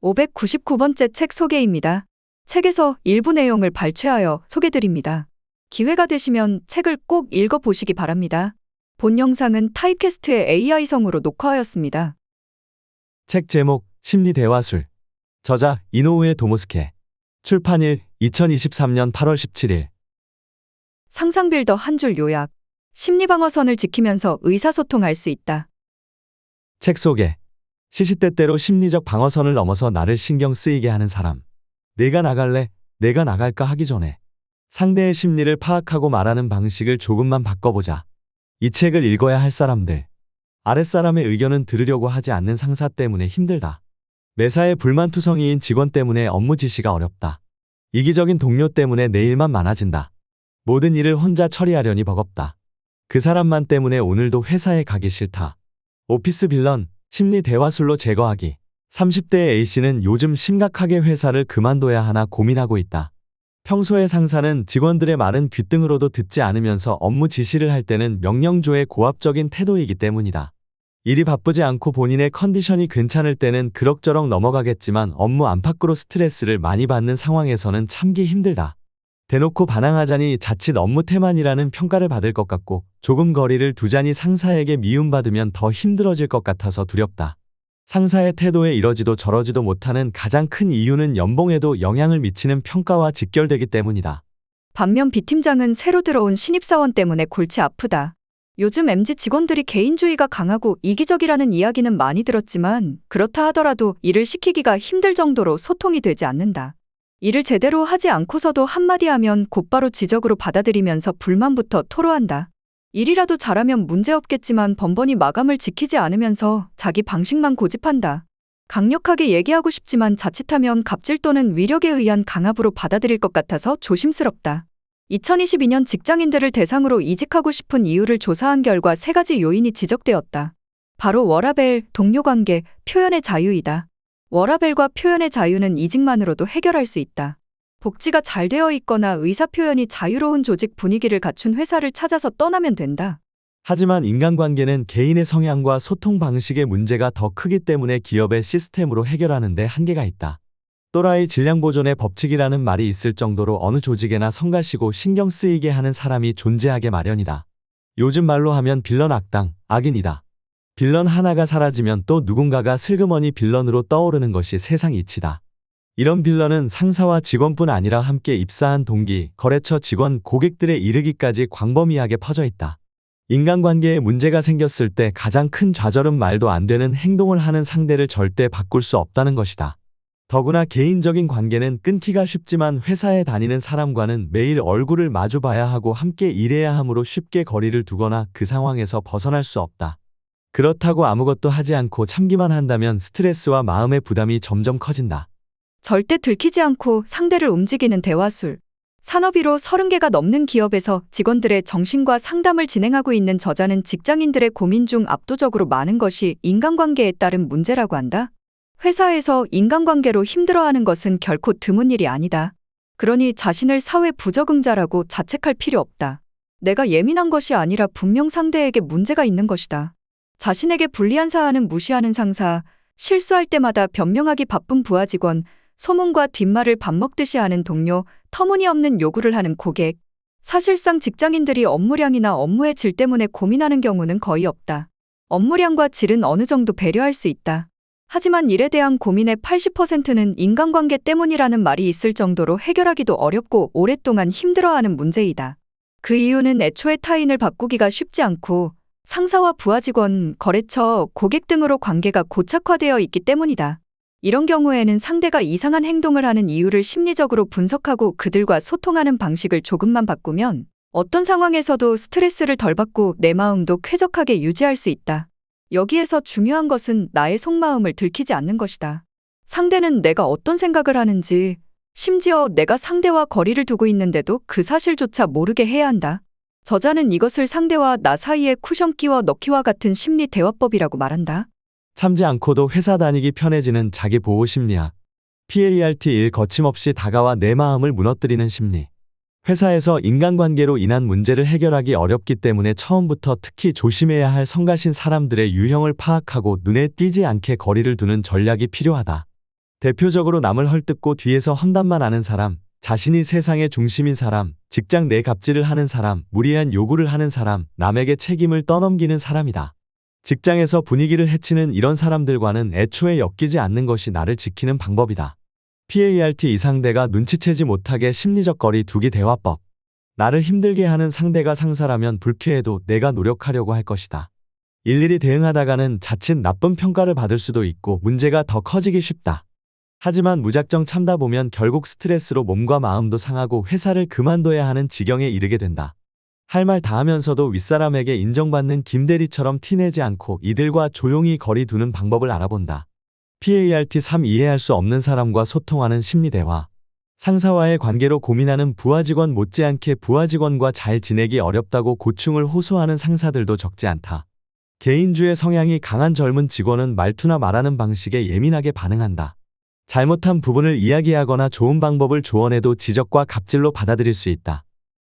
599번째 책 소개입니다. 책에서 일부 내용을 발췌하여 소개드립니다. 기회가 되시면 책을 꼭 읽어보시기 바랍니다. 본 영상은 타입캐스트의 AI성으로 녹화하였습니다. 책 제목 심리대화술. 저자 이노우에 도모스케. 출판일 2023년 8월 17일. 상상빌더 한 줄 요약. 심리방어선을 지키면서 의사소통할 수 있다. 책 소개. 시시때때로 심리적 방어선을 넘어서 나를 신경 쓰이게 하는 사람. 내가 나갈래? 내가 나갈까 하기 전에 상대의 심리를 파악하고 말하는 방식을 조금만 바꿔보자. 이 책을 읽어야 할 사람들. 아랫사람의 의견은 들으려고 하지 않는 상사 때문에 힘들다. 매사에 불만투성이인 직원 때문에 업무 지시가 어렵다. 이기적인 동료 때문에 내 일만 많아진다. 모든 일을 혼자 처리하려니 버겁다. 그 사람만 때문에 오늘도 회사에 가기 싫다. 오피스 빌런, 심리 대화술로 제거하기. 30대의 A씨는 요즘 심각하게 회사를 그만둬야 하나 고민하고 있다. 평소에 상사는 직원들의 말은 귓등으로도 듣지 않으면서 업무 지시를 할 때는 명령조의 고압적인 태도이기 때문이다. 일이 바쁘지 않고 본인의 컨디션이 괜찮을 때는 그럭저럭 넘어가겠지만 업무 안팎으로 스트레스를 많이 받는 상황에서는 참기 힘들다. 대놓고 반항하자니 자칫 업무 태만이라는 평가를 받을 것 같고 조금 거리를 두자니 상사에게 미움받으면 더 힘들어질 것 같아서 두렵다. 상사의 태도에 이러지도 저러지도 못하는 가장 큰 이유는 연봉에도 영향을 미치는 평가와 직결되기 때문이다. 반면 B팀장은 새로 들어온 신입사원 때문에 골치 아프다. 요즘 MZ 직원들이 개인주의가 강하고 이기적이라는 이야기는 많이 들었지만 그렇다 하더라도 일을 시키기가 힘들 정도로 소통이 되지 않는다. 일을 제대로 하지 않고서도 한마디 하면 곧바로 지적으로 받아들이면서 불만부터 토로한다. 일이라도 잘하면 문제없겠지만 번번이 마감을 지키지 않으면서 자기 방식만 고집한다. 강력하게 얘기하고 싶지만 자칫하면 갑질 또는 위력에 의한 강압으로 받아들일 것 같아서 조심스럽다. 2022년 직장인들을 대상으로 이직하고 싶은 이유를 조사한 결과 3가지 요인이 지적되었다. 바로 워라밸, 동료관계, 표현의 자유이다. 워라밸과 표현의 자유는 이직만으로도 해결할 수 있다. 복지가 잘 되어 있거나 의사표현이 자유로운 조직 분위기를 갖춘 회사를 찾아서 떠나면 된다. 하지만 인간관계는 개인의 성향과 소통 방식의 문제가 더 크기 때문에 기업의 시스템으로 해결하는 데 한계가 있다. 또라이 질량보존의 법칙이라는 말이 있을 정도로 어느 조직에나 성가시고 신경 쓰이게 하는 사람이 존재하게 마련이다. 요즘 말로 하면 빌런 악당, 악인이다. 빌런 하나가 사라지면 또 누군가가 슬그머니 빌런으로 떠오르는 것이 세상 이치다. 이런 빌런은 상사와 직원뿐 아니라 함께 입사한 동기, 거래처 직원, 고객들에 이르기까지 광범위하게 퍼져 있다. 인간관계에 문제가 생겼을 때 가장 큰 좌절은 말도 안 되는 행동을 하는 상대를 절대 바꿀 수 없다는 것이다. 더구나 개인적인 관계는 끊기가 쉽지만 회사에 다니는 사람과는 매일 얼굴을 마주봐야 하고 함께 일해야 하므로 쉽게 거리를 두거나 그 상황에서 벗어날 수 없다. 그렇다고 아무것도 하지 않고 참기만 한다면 스트레스와 마음의 부담이 점점 커진다. 절대 들키지 않고 상대를 움직이는 대화술. 산업위로 30개가 넘는 기업에서 직원들의 정신과 상담을 진행하고 있는 저자는 직장인들의 고민 중 압도적으로 많은 것이 인간관계에 따른 문제라고 한다. 회사에서 인간관계로 힘들어하는 것은 결코 드문 일이 아니다. 그러니 자신을 사회 부적응자라고 자책할 필요 없다. 내가 예민한 것이 아니라 분명 상대에게 문제가 있는 것이다. 자신에게 불리한 사안은 무시하는 상사, 실수할 때마다 변명하기 바쁜 부하 직원, 소문과 뒷말을 밥 먹듯이 하는 동료, 터무니없는 요구를 하는 고객. 사실상 직장인들이 업무량이나 업무의 질 때문에 고민하는 경우는 거의 없다. 업무량과 질은 어느 정도 배려할 수 있다. 하지만 일에 대한 고민의 80%는 인간관계 때문이라는 말이 있을 정도로 해결하기도 어렵고 오랫동안 힘들어하는 문제이다. 그 이유는 애초에 타인을 바꾸기가 쉽지 않고 상사와 부하 직원, 거래처, 고객 등으로 관계가 고착화되어 있기 때문이다. 이런 경우에는 상대가 이상한 행동을 하는 이유를 심리적으로 분석하고 그들과 소통하는 방식을 조금만 바꾸면 어떤 상황에서도 스트레스를 덜 받고 내 마음도 쾌적하게 유지할 수 있다. 여기에서 중요한 것은 나의 속마음을 들키지 않는 것이다. 상대는 내가 어떤 생각을 하는지, 심지어 내가 상대와 거리를 두고 있는데도 그 사실조차 모르게 해야 한다. 저자는 이것을 상대와 나 사이에 쿠션 끼워 넣기와 같은 심리 대화법이라고 말한다. 참지 않고도 회사 다니기 편해지는 자기 보호 심리학. PART1 거침없이 다가와 내 마음을 무너뜨리는 심리. 회사에서 인간관계로 인한 문제를 해결하기 어렵기 때문에 처음부터 특히 조심해야 할 성가신 사람들의 유형을 파악하고 눈에 띄지 않게 거리를 두는 전략이 필요하다. 대표적으로 남을 헐뜯고 뒤에서 험담만 하는 사람, 자신이 세상의 중심인 사람, 직장 내 갑질을 하는 사람, 무리한 요구를 하는 사람, 남에게 책임을 떠넘기는 사람이다. 직장에서 분위기를 해치는 이런 사람들과는 애초에 엮이지 않는 것이 나를 지키는 방법이다. PART 이상대가 눈치채지 못하게 심리적 거리 두기 대화법. 나를 힘들게 하는 상대가 상사라면 불쾌해도 내가 노력하려고 할 것이다. 일일이 대응하다가는 자칫 나쁜 평가를 받을 수도 있고 문제가 더 커지기 쉽다. 하지만 무작정 참다 보면 결국 스트레스로 몸과 마음도 상하고 회사를 그만둬야 하는 지경에 이르게 된다. 할 말 다 하면서도 윗사람에게 인정받는 김대리처럼 티내지 않고 이들과 조용히 거리 두는 방법을 알아본다. PART 3. 이해할 수 없는 사람과 소통하는 심리대화. 상사와의 관계로 고민하는 부하 직원 못지않게 부하 직원과 잘 지내기 어렵다고 고충을 호소하는 상사들도 적지 않다. 개인주의 성향이 강한 젊은 직원은 말투나 말하는 방식에 예민하게 반응한다. 잘못한 부분을 이야기하거나 좋은 방법을 조언해도 지적과 갑질로 받아들일 수 있다.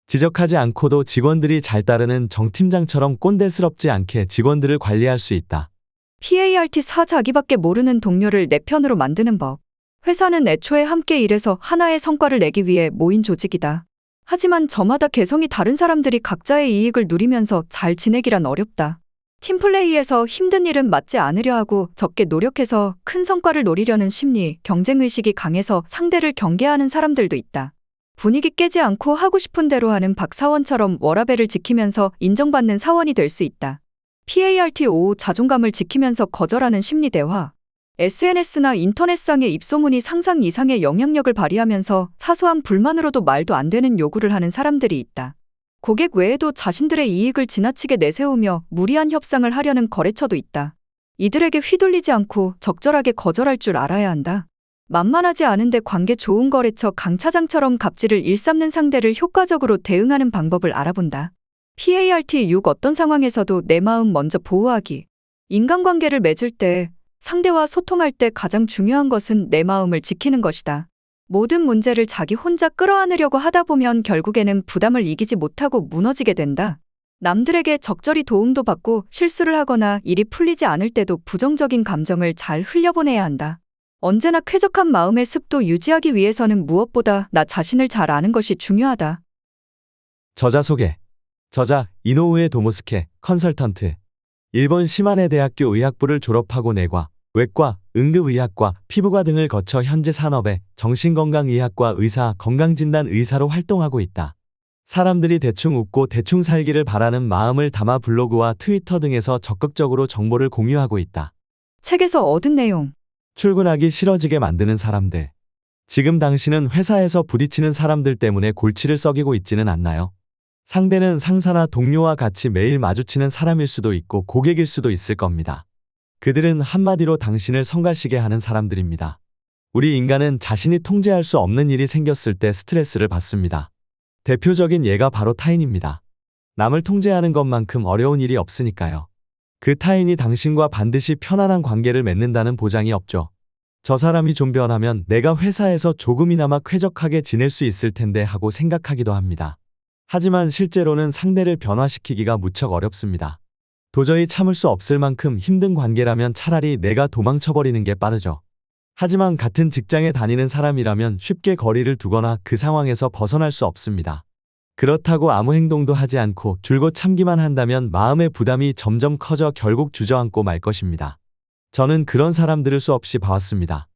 지적하지 않고도 직원들이 잘 따르는 정 팀장처럼 꼰대스럽지 않게 직원들을 관리할 수 있다. PART 4. 자기밖에 모르는 동료를 내 편으로 만드는 법. 회사는 애초에 함께 일해서 하나의 성과를 내기 위해 모인 조직이다. 하지만 저마다 개성이 다른 사람들이 각자의 이익을 누리면서 잘 지내기란 어렵다. 팀플레이에서 힘든 일은 맡지 않으려 하고 적게 노력해서 큰 성과를 노리려는 심리, 경쟁의식이 강해서 상대를 경계하는 사람들도 있다. 분위기 깨지 않고 하고 싶은 대로 하는 박 사원처럼 워라밸을 지키면서 인정받는 사원이 될 수 있다. PART 5. 자존감을 지키면서 거절하는 심리 대화. SNS나 인터넷상의 입소문이 상상 이상의 영향력을 발휘하면서 사소한 불만으로도 말도 안 되는 요구를 하는 사람들이 있다. 고객 외에도 자신들의 이익을 지나치게 내세우며 무리한 협상을 하려는 거래처도 있다. 이들에게 휘둘리지 않고 적절하게 거절할 줄 알아야 한다. 만만하지 않은데 관계 좋은 거래처 강 차장처럼 갑질을 일삼는 상대를 효과적으로 대응하는 방법을 알아본다. PART 6. 어떤 상황에서도 내 마음 먼저 보호하기. 인간관계를 맺을 때, 상대와 소통할 때 가장 중요한 것은 내 마음을 지키는 것이다. 모든 문제를 자기 혼자 끌어안으려고 하다 보면 결국에는 부담을 이기지 못하고 무너지게 된다. 남들에게 적절히 도움도 받고 실수를 하거나 일이 풀리지 않을 때도 부정적인 감정을 잘 흘려보내야 한다. 언제나 쾌적한 마음의 습도 유지하기 위해서는 무엇보다 나 자신을 잘 아는 것이 중요하다. 저자 소개. 저자 이노우에 도모스케 컨설턴트. 일본 시마네 대학교 의학부를 졸업하고 내과, 외과, 응급의학과, 피부과 등을 거쳐 현재 산업의 정신건강의학과 의사, 건강진단 의사로 활동하고 있다. 사람들이 대충 웃고 대충 살기를 바라는 마음을 담아 블로그와 트위터 등에서 적극적으로 정보를 공유하고 있다. 책에서 얻은 내용. 출근하기 싫어지게 만드는 사람들. 지금 당신은 회사에서 부딪히는 사람들 때문에 골치를 썩이고 있지는 않나요? 상대는 상사나 동료와 같이 매일 마주치는 사람일 수도 있고 고객일 수도 있을 겁니다. 그들은 한마디로 당신을 성가시게 하는 사람들입니다. 우리 인간은 자신이 통제할 수 없는 일이 생겼을 때 스트레스를 받습니다. 대표적인 예가 바로 타인입니다. 남을 통제하는 것만큼 어려운 일이 없으니까요. 그 타인이 당신과 반드시 편안한 관계를 맺는다는 보장이 없죠. 저 사람이 좀 변하면 내가 회사에서 조금이나마 쾌적하게 지낼 수 있을 텐데 하고 생각하기도 합니다. 하지만 실제로는 상대를 변화시키기가 무척 어렵습니다. 도저히 참을 수 없을 만큼 힘든 관계라면 차라리 내가 도망쳐버리는 게 빠르죠. 하지만 같은 직장에 다니는 사람이라면 쉽게 거리를 두거나 그 상황에서 벗어날 수 없습니다. 그렇다고 아무 행동도 하지 않고 줄곧 참기만 한다면 마음의 부담이 점점 커져 결국 주저앉고 말 것입니다. 저는 그런 사람들을 수없이 봐왔습니다.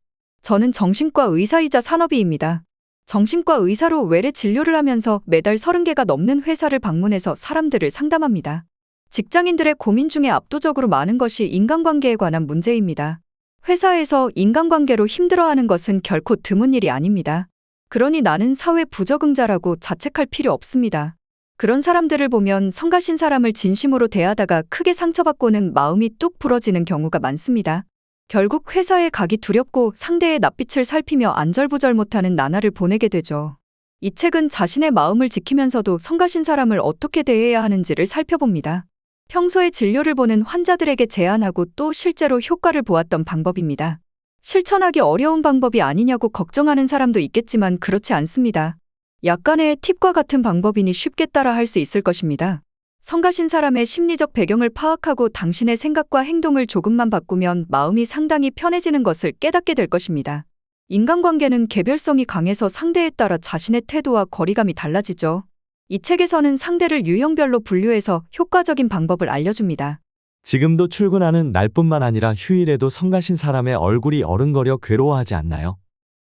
저는 정신과 의사이자 산업의입니다. 정신과 의사로 외래 진료를 하면서 매달 30개가 넘는 회사를 방문해서 사람들을 상담합니다. 직장인들의 고민 중에 압도적으로 많은 것이 인간관계에 관한 문제입니다. 회사에서 인간관계로 힘들어하는 것은 결코 드문 일이 아닙니다. 그러니 나는 사회 부적응자라고 자책할 필요 없습니다. 그런 사람들을 보면 성가신 사람을 진심으로 대하다가 크게 상처받고는 마음이 뚝 부러지는 경우가 많습니다. 결국 회사에 가기 두렵고 상대의 낯빛을 살피며 안절부절 못하는 나날을 보내게 되죠. 이 책은 자신의 마음을 지키면서도 성가신 사람을 어떻게 대해야 하는지를 살펴봅니다. 평소에 진료를 보는 환자들에게 제안하고 또 실제로 효과를 보았던 방법입니다. 실천하기 어려운 방법이 아니냐고 걱정하는 사람도 있겠지만 그렇지 않습니다. 약간의 팁과 같은 방법이니 쉽게 따라할 수 있을 것입니다. 성가신 사람의 심리적 배경을 파악하고 당신의 생각과 행동을 조금만 바꾸면 마음이 상당히 편해지는 것을 깨닫게 될 것입니다. 인간관계는 개별성이 강해서 상대에 따라 자신의 태도와 거리감이 달라지죠. 이 책에서는 상대를 유형별로 분류해서 효과적인 방법을 알려줍니다. 지금도 출근하는 날뿐만 아니라 휴일에도 성가신 사람의 얼굴이 어른거려 괴로워하지 않나요?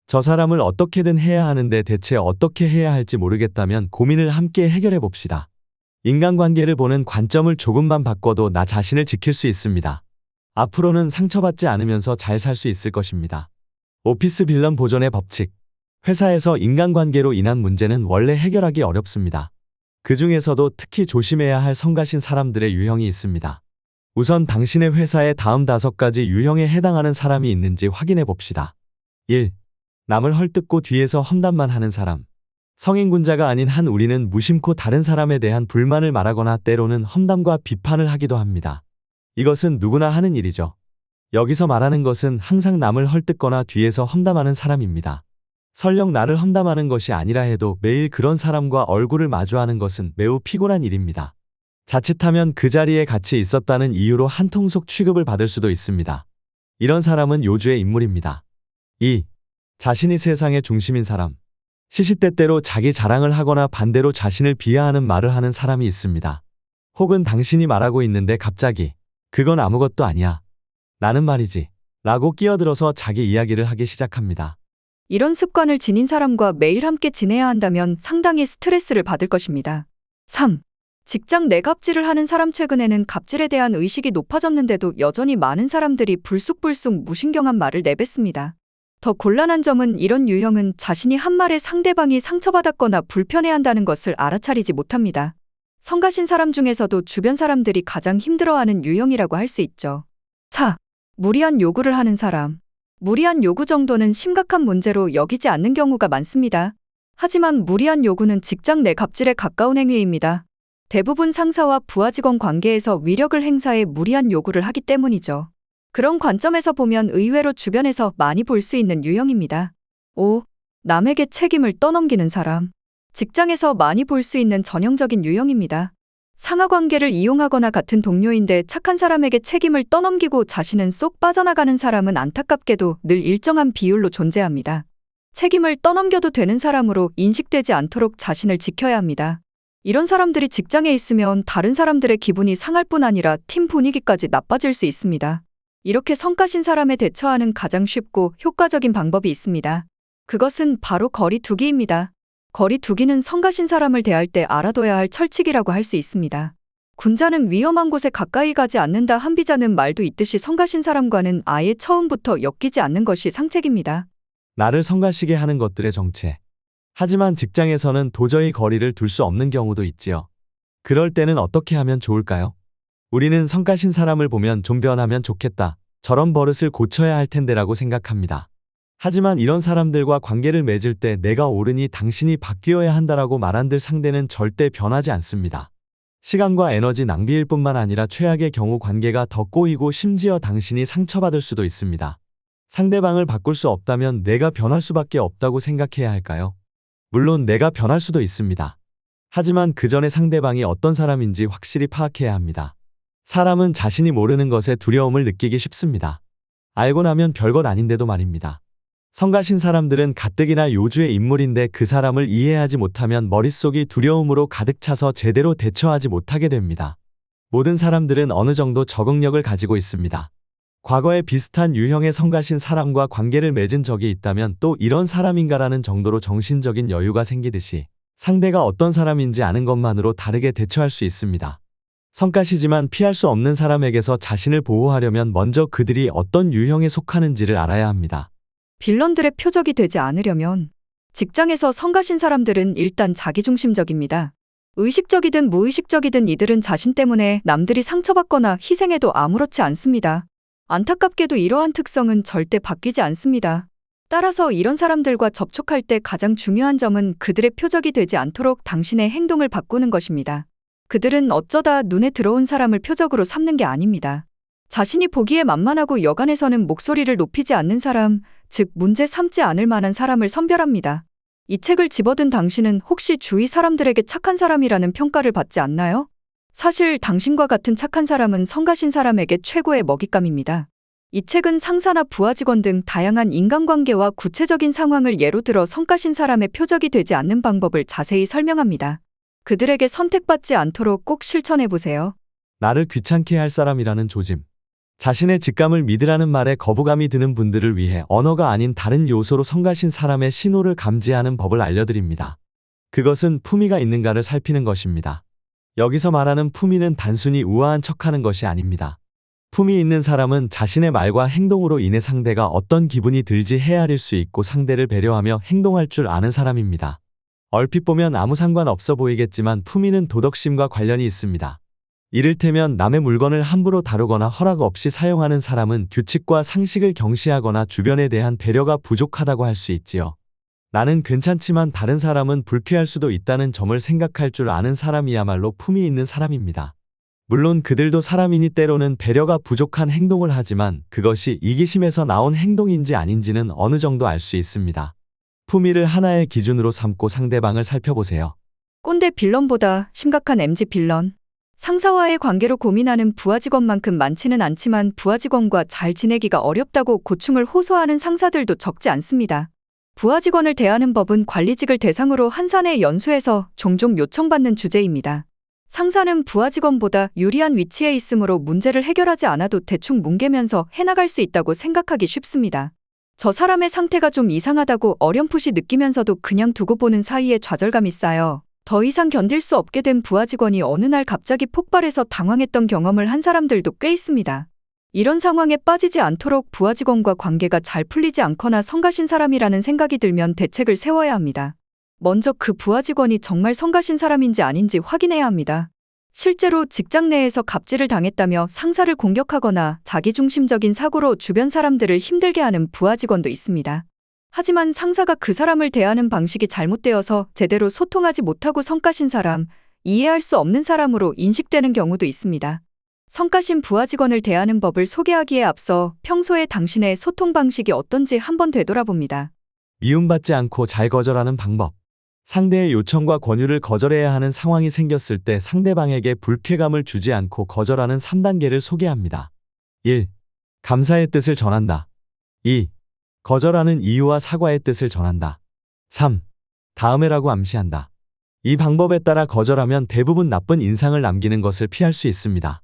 저 사람을 어떻게든 해야 하는데 대체 어떻게 해야 할지 모르겠다면 고민을 함께 해결해 봅시다. 인간관계를 보는 관점을 조금만 바꿔도 나 자신을 지킬 수 있습니다. 앞으로는 상처받지 않으면서 잘 살 수 있을 것입니다. 오피스 빌런 보존의 법칙. 회사에서 인간관계로 인한 문제는 원래 해결하기 어렵습니다. 그 중에서도 특히 조심해야 할 성가신 사람들의 유형이 있습니다. 우선 당신의 회사에 다음 5가지 유형에 해당하는 사람이 있는지 확인해 봅시다. 1. 남을 헐뜯고 뒤에서 험담만 하는 사람. 성인군자가 아닌 한 우리는 무심코 다른 사람에 대한 불만을 말하거나 때로는 험담과 비판을 하기도 합니다. 이것은 누구나 하는 일이죠. 여기서 말하는 것은 항상 남을 헐뜯거나 뒤에서 험담하는 사람입니다. 설령 나를 험담하는 것이 아니라 해도 매일 그런 사람과 얼굴을 마주하는 것은 매우 피곤한 일입니다. 자칫하면 그 자리에 같이 있었다는 이유로 한통속 취급을 받을 수도 있습니다. 이런 사람은 요주의 인물입니다. 2. 자신이 세상의 중심인 사람. 시시때때로 자기 자랑을 하거나 반대로 자신을 비하하는 말을 하는 사람이 있습니다. 혹은 당신이 말하고 있는데 갑자기 그건 아무것도 아니야. 나는 말이지. 라고 끼어들어서 자기 이야기를 하기 시작합니다. 이런 습관을 지닌 사람과 매일 함께 지내야 한다면 상당히 스트레스를 받을 것입니다. 3. 직장 내 갑질을 하는 사람. 최근에는 갑질에 대한 의식이 높아졌는데도 여전히 많은 사람들이 불쑥불쑥 무신경한 말을 내뱉습니다. 더 곤란한 점은 이런 유형은 자신이 한 말에 상대방이 상처받았거나 불편해한다는 것을 알아차리지 못합니다. 성가신 사람 중에서도 주변 사람들이 가장 힘들어하는 유형이라고 할 수 있죠. 4. 무리한 요구를 하는 사람. 무리한 요구 정도는 심각한 문제로 여기지 않는 경우가 많습니다. 하지만 무리한 요구는 직장 내 갑질에 가까운 행위입니다. 대부분 상사와 부하 직원 관계에서 위력을 행사해 무리한 요구를 하기 때문이죠. 그런 관점에서 보면 의외로 주변에서 많이 볼 수 있는 유형입니다. 5. 남에게 책임을 떠넘기는 사람. 직장에서 많이 볼 수 있는 전형적인 유형입니다. 상하 관계를 이용하거나 같은 동료인데 착한 사람에게 책임을 떠넘기고 자신은 쏙 빠져나가는 사람은 안타깝게도 늘 일정한 비율로 존재합니다. 책임을 떠넘겨도 되는 사람으로 인식되지 않도록 자신을 지켜야 합니다. 이런 사람들이 직장에 있으면 다른 사람들의 기분이 상할 뿐 아니라 팀 분위기까지 나빠질 수 있습니다. 이렇게 성가신 사람에 대처하는 가장 쉽고 효과적인 방법이 있습니다. 그것은 바로 거리두기입니다. 거리두기는 성가신 사람을 대할 때 알아둬야 할 철칙이라고 할 수 있습니다. 군자는 위험한 곳에 가까이 가지 않는다 한비자는 말도 있듯이 성가신 사람과는 아예 처음부터 엮이지 않는 것이 상책입니다. 나를 성가시게 하는 것들의 정체. 하지만 직장에서는 도저히 거리를 둘 수 없는 경우도 있지요. 그럴 때는 어떻게 하면 좋을까요? 우리는 성가신 사람을 보면 좀 변하면 좋겠다. 저런 버릇을 고쳐야 할 텐데라고 생각합니다. 하지만 이런 사람들과 관계를 맺을 때 내가 옳으니 당신이 바뀌어야 한다라고 말한들 상대는 절대 변하지 않습니다. 시간과 에너지 낭비일 뿐만 아니라 최악의 경우 관계가 더 꼬이고 심지어 당신이 상처받을 수도 있습니다. 상대방을 바꿀 수 없다면 내가 변할 수밖에 없다고 생각해야 할까요? 물론 내가 변할 수도 있습니다. 하지만 그 전에 상대방이 어떤 사람인지 확실히 파악해야 합니다. 사람은 자신이 모르는 것에 두려움을 느끼기 쉽습니다. 알고 나면 별것 아닌데도 말입니다. 성가신 사람들은 가뜩이나 요주의 인물인데 그 사람을 이해하지 못하면 머릿속이 두려움으로 가득 차서 제대로 대처하지 못하게 됩니다. 모든 사람들은 어느 정도 적응력을 가지고 있습니다. 과거에 비슷한 유형의 성가신 사람과 관계를 맺은 적이 있다면 또 이런 사람인가라는 정도로 정신적인 여유가 생기듯이 상대가 어떤 사람인지 아는 것만으로 다르게 대처할 수 있습니다. 성가시지만 피할 수 없는 사람에게서 자신을 보호하려면 먼저 그들이 어떤 유형에 속하는지를 알아야 합니다. 빌런들의 표적이 되지 않으려면 직장에서 성가신 사람들은 일단 자기중심적입니다. 의식적이든 무의식적이든 이들은 자신 때문에 남들이 상처받거나 희생해도 아무렇지 않습니다. 안타깝게도 이러한 특성은 절대 바뀌지 않습니다. 따라서 이런 사람들과 접촉할 때 가장 중요한 점은 그들의 표적이 되지 않도록 당신의 행동을 바꾸는 것입니다. 그들은 어쩌다 눈에 들어온 사람을 표적으로 삼는 게 아닙니다. 자신이 보기에 만만하고 여간에서는 목소리를 높이지 않는 사람, 즉 문제 삼지 않을 만한 사람을 선별합니다. 이 책을 집어든 당신은 혹시 주위 사람들에게 착한 사람이라는 평가를 받지 않나요? 사실 당신과 같은 착한 사람은 성가신 사람에게 최고의 먹잇감입니다. 이 책은 상사나 부하 직원 등 다양한 인간관계와 구체적인 상황을 예로 들어 성가신 사람의 표적이 되지 않는 방법을 자세히 설명합니다. 그들에게 선택받지 않도록 꼭 실천해 보세요. 나를 귀찮게 할 사람이라는 조짐. 자신의 직감을 믿으라는 말에 거부감이 드는 분들을 위해 언어가 아닌 다른 요소로 성가신 사람의 신호를 감지하는 법을 알려드립니다. 그것은 품위가 있는가를 살피는 것입니다. 여기서 말하는 품위는 단순히 우아한 척하는 것이 아닙니다. 품위 있는 사람은 자신의 말과 행동으로 인해 상대가 어떤 기분이 들지 헤아릴 수 있고 상대를 배려하며 행동할 줄 아는 사람입니다. 얼핏 보면 아무 상관 없어 보이겠지만 품위는 도덕심과 관련이 있습니다. 이를테면 남의 물건을 함부로 다루거나 허락 없이 사용하는 사람은 규칙과 상식을 경시하거나 주변에 대한 배려가 부족하다고 할 수 있지요. 나는 괜찮지만 다른 사람은 불쾌할 수도 있다는 점을 생각할 줄 아는 사람이야말로 품위 있는 사람입니다. 물론 그들도 사람이니 때로는 배려가 부족한 행동을 하지만 그것이 이기심에서 나온 행동인지 아닌지는 어느 정도 알 수 있습니다. 품위를 하나의 기준으로 삼고 상대방을 살펴보세요. 꼰대 빌런보다 심각한 MZ 빌런. 상사와의 관계로 고민하는 부하 직원만큼 많지는 않지만 부하 직원과 잘 지내기가 어렵다고 고충을 호소하는 상사들도 적지 않습니다. 부하 직원을 대하는 법은 관리직을 대상으로 한 사내 연수에서 종종 요청받는 주제입니다. 상사는 부하 직원보다 유리한 위치에 있으므로 문제를 해결하지 않아도 대충 뭉개면서 해나갈 수 있다고 생각하기 쉽습니다. 저 사람의 상태가 좀 이상하다고 어렴풋이 느끼면서도 그냥 두고 보는 사이에 좌절감이 쌓여 더 이상 견딜 수 없게 된 부하 직원이 어느 날 갑자기 폭발해서 당황했던 경험을 한 사람들도 꽤 있습니다. 이런 상황에 빠지지 않도록 부하 직원과 관계가 잘 풀리지 않거나 성가신 사람이라는 생각이 들면 대책을 세워야 합니다. 먼저 그 부하 직원이 정말 성가신 사람인지 아닌지 확인해야 합니다. 실제로 직장 내에서 갑질을 당했다며 상사를 공격하거나 자기중심적인 사고로 주변 사람들을 힘들게 하는 부하 직원도 있습니다. 하지만 상사가 그 사람을 대하는 방식이 잘못되어서 제대로 소통하지 못하고 성가신 사람, 이해할 수 없는 사람으로 인식되는 경우도 있습니다. 성가신 부하 직원을 대하는 법을 소개하기에 앞서 평소에 당신의 소통 방식이 어떤지 한번 되돌아봅니다. 미움받지 않고 잘 거절하는 방법. 상대의 요청과 권유를 거절해야 하는 상황이 생겼을 때 상대방에게 불쾌감을 주지 않고 거절하는 3단계를 소개합니다. 1. 감사의 뜻을 전한다. 2. 거절하는 이유와 사과의 뜻을 전한다. 3. 다음에라고 암시한다. 이 방법에 따라 거절하면 대부분 나쁜 인상을 남기는 것을 피할 수 있습니다.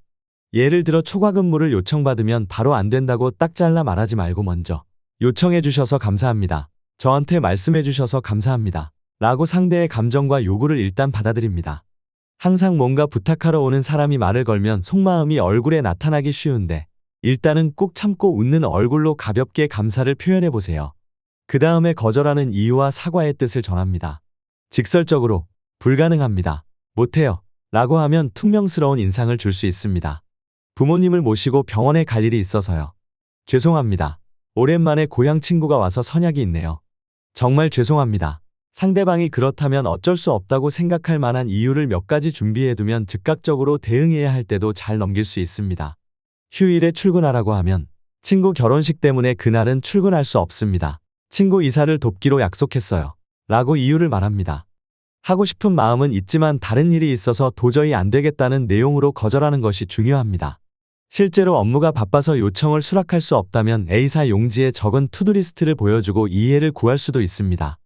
예를 들어 초과 근무를 요청받으면 바로 안 된다고 딱 잘라 말하지 말고 먼저 요청해 주셔서 감사합니다. 저한테 말씀해 주셔서 감사합니다. 라고 상대의 감정과 요구를 일단 받아들입니다. 항상 뭔가 부탁하러 오는 사람이 말을 걸면 속마음이 얼굴에 나타나기 쉬운데 일단은 꾹 참고 웃는 얼굴로 가볍게 감사를 표현해 보세요. 그 다음에 거절하는 이유와 사과의 뜻을 전합니다. 직설적으로 불가능합니다. 못해요. 라고 하면 퉁명스러운 인상을 줄 수 있습니다. 부모님을 모시고 병원에 갈 일이 있어서요. 죄송합니다. 오랜만에 고향 친구가 와서 선약이 있네요. 정말 죄송합니다. 상대방이 그렇다면 어쩔 수 없다고 생각할 만한 이유를 몇 가지 준비해두면 즉각적으로 대응해야 할 때도 잘 넘길 수 있습니다. 휴일에 출근하라고 하면 친구 결혼식 때문에 그날은 출근할 수 없습니다. 친구 이사를 돕기로 약속했어요. 라고 이유를 말합니다. 하고 싶은 마음은 있지만 다른 일이 있어서 도저히 안 되겠다는 내용으로 거절하는 것이 중요합니다. 실제로 업무가 바빠서 요청을 수락할 수 없다면 A사 용지에 적은 투두리스트를 보여주고 이해를 구할 수도 있습니다.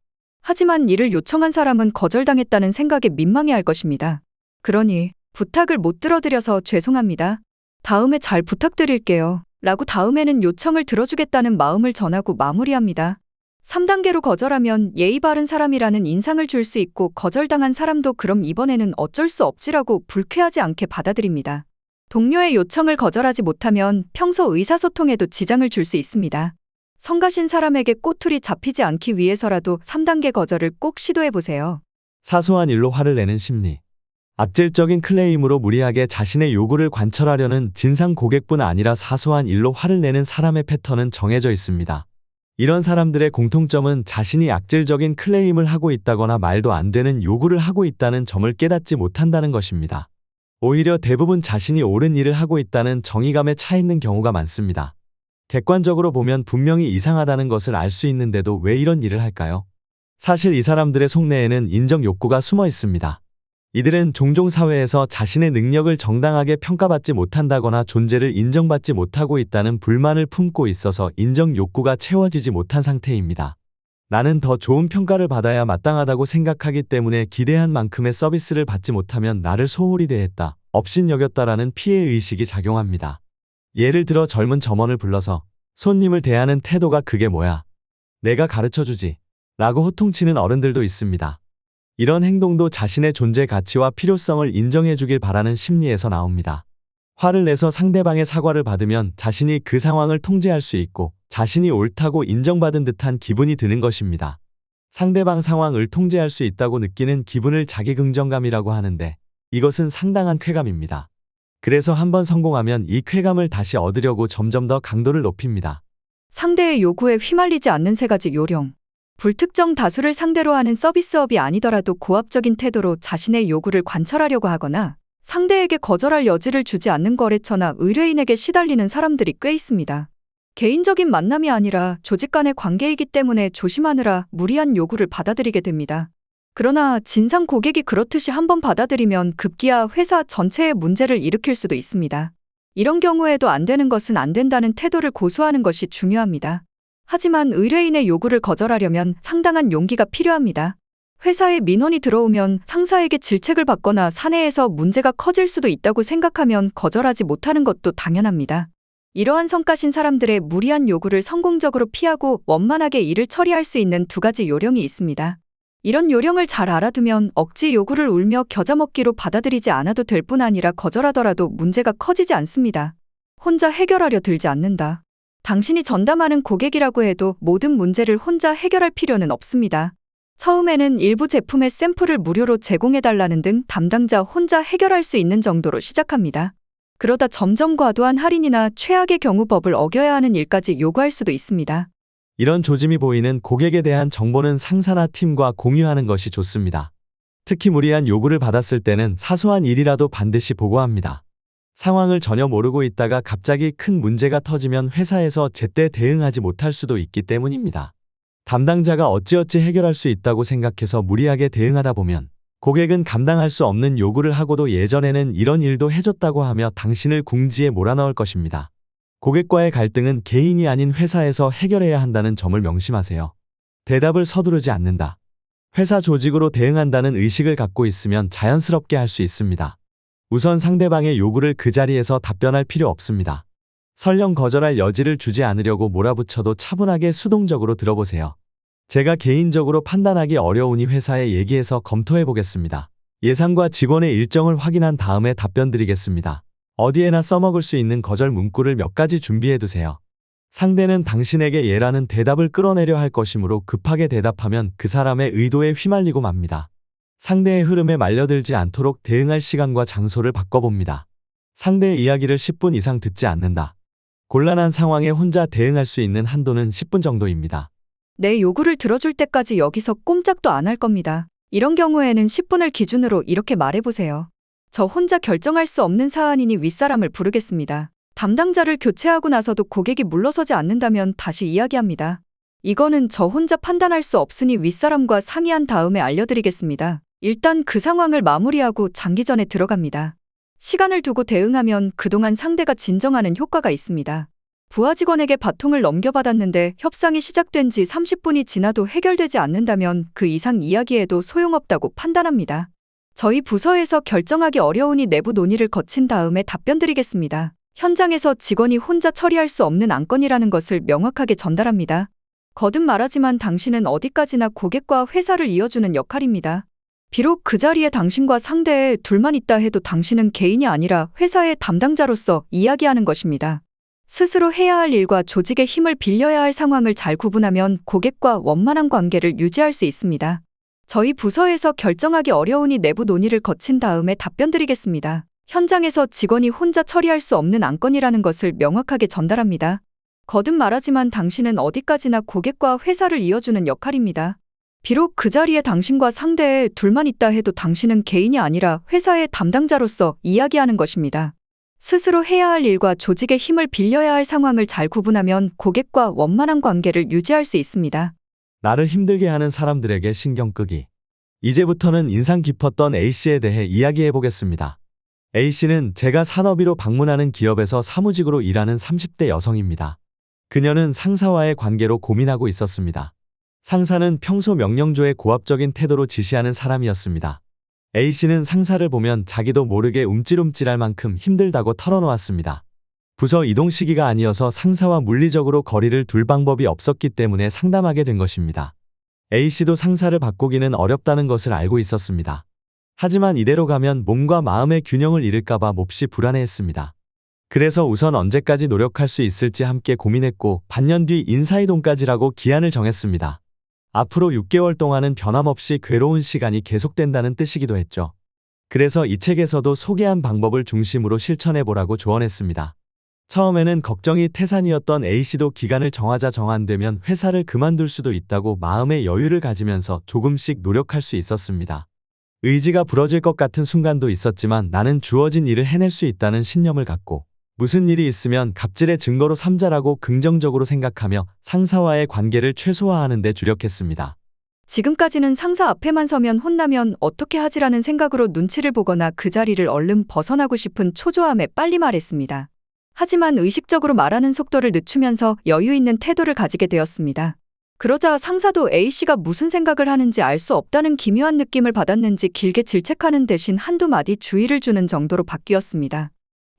하지만 이를 요청한 사람은 거절당했다는 생각에 민망해할 것입니다. 그러니 부탁을 못 들어드려서 죄송합니다. 다음에 잘 부탁드릴게요. 라고 다음에는 요청을 들어주겠다는 마음을 전하고 마무리합니다. 3단계로 거절하면 예의 바른 사람이라는 인상을 줄 수 있고 거절당한 사람도 그럼 이번에는 어쩔 수 없지라고 불쾌하지 않게 받아들입니다. 동료의 요청을 거절하지 못하면 평소 의사소통에도 지장을 줄 수 있습니다. 성가신 사람에게 꼬투리 잡히지 않기 위해서라도 3단계 거절을 꼭 시도해보세요. 사소한 일로 화를 내는 심리. 악질적인 클레임으로 무리하게 자신의 요구를 관철하려는 진상 고객뿐 아니라 사소한 일로 화를 내는 사람의 패턴은 정해져 있습니다. 이런 사람들의 공통점은 자신이 악질적인 클레임을 하고 있다거나 말도 안 되는 요구를 하고 있다는 점을 깨닫지 못한다는 것입니다. 오히려 대부분 자신이 옳은 일을 하고 있다는 정의감에 차 있는 경우가 많습니다. 객관적으로 보면 분명히 이상하다는 것을 알 수 있는데도 왜 이런 일을 할까요? 사실 이 사람들의 속내에는 인정 욕구가 숨어 있습니다. 이들은 종종 사회에서 자신의 능력을 정당하게 평가받지 못한다거나 존재를 인정받지 못하고 있다는 불만을 품고 있어서 인정 욕구가 채워지지 못한 상태입니다. 나는 더 좋은 평가를 받아야 마땅하다고 생각하기 때문에 기대한 만큼의 서비스를 받지 못하면 나를 소홀히 대했다, 업신여겼다라는 피해의식이 작용합니다. 예를 들어 젊은 점원을 불러서 손님을 대하는 태도가 그게 뭐야? 내가 가르쳐주지 라고 호통치는 어른들도 있습니다. 이런 행동도 자신의 존재 가치와 필요성을 인정해주길 바라는 심리에서 나옵니다. 화를 내서 상대방의 사과를 받으면 자신이 그 상황을 통제할 수 있고 자신이 옳다고 인정받은 듯한 기분이 드는 것입니다. 상대방 상황을 통제할 수 있다고 느끼는 기분을 자기긍정감이라고 하는데 이것은 상당한 쾌감입니다. 그래서 한번 성공하면 이 쾌감을 다시 얻으려고 점점 더 강도를 높입니다. 상대의 요구에 휘말리지 않는 세 가지 요령. 불특정 다수를 상대로 하는 서비스업이 아니더라도 고압적인 태도로 자신의 요구를 관철하려고 하거나 상대에게 거절할 여지를 주지 않는 거래처나 의뢰인에게 시달리는 사람들이 꽤 있습니다. 개인적인 만남이 아니라 조직 간의 관계이기 때문에 조심하느라 무리한 요구를 받아들이게 됩니다. 그러나 진상 고객이 그렇듯이 한번 받아들이면 급기야 회사 전체에 문제를 일으킬 수도 있습니다. 이런 경우에도 안 되는 것은 안 된다는 태도를 고수하는 것이 중요합니다. 하지만 의뢰인의 요구를 거절하려면 상당한 용기가 필요합니다. 회사에 민원이 들어오면 상사에게 질책을 받거나 사내에서 문제가 커질 수도 있다고 생각하면 거절하지 못하는 것도 당연합니다. 이러한 성가신 사람들의 무리한 요구를 성공적으로 피하고 원만하게 일을 처리할 수 있는 두 가지 요령이 있습니다. 이런 요령을 잘 알아두면 억지 요구를 울며 겨자 먹기로 받아들이지 않아도 될 뿐 아니라 거절하더라도 문제가 커지지 않습니다. 혼자 해결하려 들지 않는다. 당신이 전담하는 고객이라고 해도 모든 문제를 혼자 해결할 필요는 없습니다. 처음에는 일부 제품의 샘플을 무료로 제공해달라는 등 담당자 혼자 해결할 수 있는 정도로 시작합니다. 그러다 점점 과도한 할인이나 최악의 경우 법을 어겨야 하는 일까지 요구할 수도 있습니다. 이런 조짐이 보이는 고객에 대한 정보는 상사나 팀과 공유하는 것이 좋습니다. 특히 무리한 요구를 받았을 때는 사소한 일이라도 반드시 보고합니다. 상황을 전혀 모르고 있다가 갑자기 큰 문제가 터지면 회사에서 제때 대응하지 못할 수도 있기 때문입니다. 담당자가 어찌어찌 해결할 수 있다고 생각해서 무리하게 대응하다 보면 고객은 감당할 수 없는 요구를 하고도 예전에는 이런 일도 해줬다고 하며 당신을 궁지에 몰아넣을 것입니다. 고객과의 갈등은 개인이 아닌 회사에서 해결해야 한다는 점을 명심하세요. 대답을 서두르지 않는다. 회사 조직으로 대응한다는 의식을 갖고 있으면 자연스럽게 할 수 있습니다. 우선 상대방의 요구를 그 자리에서 답변할 필요 없습니다. 설령 거절할 여지를 주지 않으려고 몰아붙여도 차분하게 수동적으로 들어보세요. 제가 개인적으로 판단하기 어려우니 회사에 얘기해서 검토해 보겠습니다. 예상과 직원의 일정을 확인한 다음에 답변 드리겠습니다. 어디에나 써먹을 수 있는 거절 문구를 몇 가지 준비해 두세요. 상대는 당신에게 예라는 대답을 끌어내려 할 것이므로 급하게 대답하면 그 사람의 의도에 휘말리고 맙니다. 상대의 흐름에 말려들지 않도록 대응할 시간과 장소를 바꿔봅니다. 상대의 이야기를 10분 이상 듣지 않는다. 곤란한 상황에 혼자 대응할 수 있는 한도는 10분 정도입니다. 내 요구를 들어줄 때까지 여기서 꼼짝도 안 할 겁니다. 이런 경우에는 10분을 기준으로 이렇게 말해보세요. 저 혼자 결정할 수 없는 사안이니 윗사람을 부르겠습니다. 담당자를 교체하고 나서도 고객이 물러서지 않는다면 다시 이야기합니다. 이거는 저 혼자 판단할 수 없으니 윗사람과 상의한 다음에 알려드리겠습니다. 일단 그 상황을 마무리하고 장기전에 들어갑니다. 시간을 두고 대응하면 그동안 상대가 진정하는 효과가 있습니다. 부하 직원에게 바통을 넘겨받았는데 협상이 시작된 지 30분이 지나도 해결되지 않는다면 그 이상 이야기해도 소용없다고 판단합니다. 저희 부서에서 결정하기 어려우니 내부 논의를 거친 다음에 답변 드리겠습니다. 현장에서 직원이 혼자 처리할 수 없는 안건이라는 것을 명확하게 전달합니다. 거듭 말하지만 당신은 어디까지나 고객과 회사를 이어주는 역할입니다. 비록 그 자리에 당신과 상대에 둘만 있다 해도 당신은 개인이 아니라 회사의 담당자로서 이야기하는 것입니다. 스스로 해야 할 일과 조직의 힘을 빌려야 할 상황을 잘 구분하면 고객과 원만한 관계를 유지할 수 있습니다. 저희 부서에서 결정하기 어려우니 내부 논의를 거친 다음에 답변 드리겠습니다. 현장에서 직원이 혼자 처리할 수 없는 안건이라는 것을 명확하게 전달합니다. 거듭 말하지만 당신은 어디까지나 고객과 회사를 이어주는 역할입니다. 비록 그 자리에 당신과 상대에 둘만 있다 해도 당신은 개인이 아니라 회사의 담당자로서 이야기하는 것입니다. 스스로 해야 할 일과 조직의 힘을 빌려야 할 상황을 잘 구분하면 고객과 원만한 관계를 유지할 수 있습니다. 나를 힘들게 하는 사람들에게 신경 끄기. 이제부터는 인상 깊었던 A씨에 대해 이야기해 보겠습니다. A씨는 제가 산업위로 방문하는 기업에서 사무직으로 일하는 30대 여성입니다. 그녀는 상사와의 관계로 고민하고 있었습니다. 상사는 평소 명령조에 고압적인 태도로 지시하는 사람이었습니다. A씨는 상사를 보면 자기도 모르게 움찔움찔할 만큼 힘들다고 털어놓았습니다. 부서 이동 시기가 아니어서 상사와 물리적으로 거리를 둘 방법이 없었기 때문에 상담하게 된 것입니다. A씨도 상사를 바꾸기는 어렵다는 것을 알고 있었습니다. 하지만 이대로 가면 몸과 마음의 균형을 잃을까봐 몹시 불안해했습니다. 그래서 우선 언제까지 노력할 수 있을지 함께 고민했고 반년 뒤 인사이동까지라고 기한을 정했습니다. 앞으로 6개월 동안은 변함없이 괴로운 시간이 계속된다는 뜻이기도 했죠. 그래서 이 책에서도 소개한 방법을 중심으로 실천해보라고 조언했습니다. 처음에는 걱정이 태산이었던 A씨도 기간을 정하자 정 안 되면 회사를 그만둘 수도 있다고 마음의 여유를 가지면서 조금씩 노력할 수 있었습니다. 의지가 부러질 것 같은 순간도 있었지만 나는 주어진 일을 해낼 수 있다는 신념을 갖고 무슨 일이 있으면 갑질의 증거로 삼자라고 긍정적으로 생각하며 상사와의 관계를 최소화하는 데 주력했습니다. 지금까지는 상사 앞에만 서면 혼나면 어떻게 하지라는 생각으로 눈치를 보거나 그 자리를 얼른 벗어나고 싶은 초조함에 빨리 말했습니다. 하지만 의식적으로 말하는 속도를 늦추면서 여유 있는 태도를 가지게 되었습니다. 그러자 상사도 A씨가 무슨 생각을 하는지 알 수 없다는 기묘한 느낌을 받았는지 길게 질책하는 대신 한두 마디 주의를 주는 정도로 바뀌었습니다.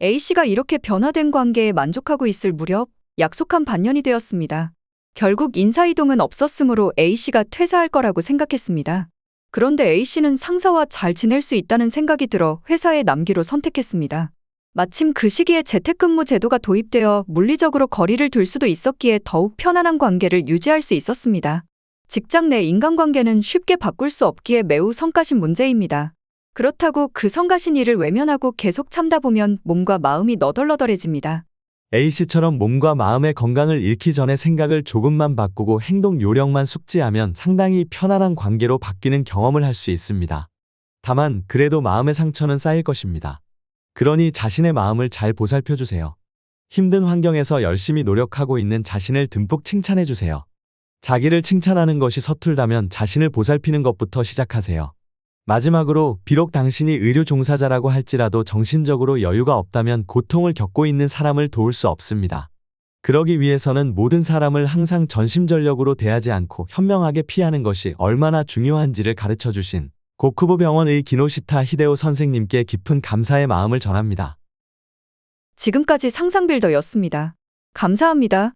A씨가 이렇게 변화된 관계에 만족하고 있을 무렵 약속한 반년이 되었습니다. 결국 인사이동은 없었으므로 A씨가 퇴사할 거라고 생각했습니다. 그런데 A씨는 상사와 잘 지낼 수 있다는 생각이 들어 회사에 남기로 선택했습니다. 마침 그 시기에 재택근무 제도가 도입되어 물리적으로 거리를 둘 수도 있었기에 더욱 편안한 관계를 유지할 수 있었습니다. 직장 내 인간관계는 쉽게 바꿀 수 없기에 매우 성가신 문제입니다. 그렇다고 그 성가신 일을 외면하고 계속 참다 보면 몸과 마음이 너덜너덜해집니다. A씨처럼 몸과 마음의 건강을 잃기 전에 생각을 조금만 바꾸고 행동 요령만 숙지하면 상당히 편안한 관계로 바뀌는 경험을 할 수 있습니다. 다만 그래도 마음의 상처는 쌓일 것입니다. 그러니 자신의 마음을 잘 보살펴주세요. 힘든 환경에서 열심히 노력하고 있는 자신을 듬뿍 칭찬해주세요. 자기를 칭찬하는 것이 서툴다면 자신을 보살피는 것부터 시작하세요. 마지막으로 비록 당신이 의료 종사자라고 할지라도 정신적으로 여유가 없다면 고통을 겪고 있는 사람을 도울 수 없습니다. 그러기 위해서는 모든 사람을 항상 전심전력으로 대하지 않고 현명하게 피하는 것이 얼마나 중요한지를 가르쳐 주신 고쿠보 병원의 기노시타 히데오 선생님께 깊은 감사의 마음을 전합니다. 지금까지 상상빌더였습니다. 감사합니다.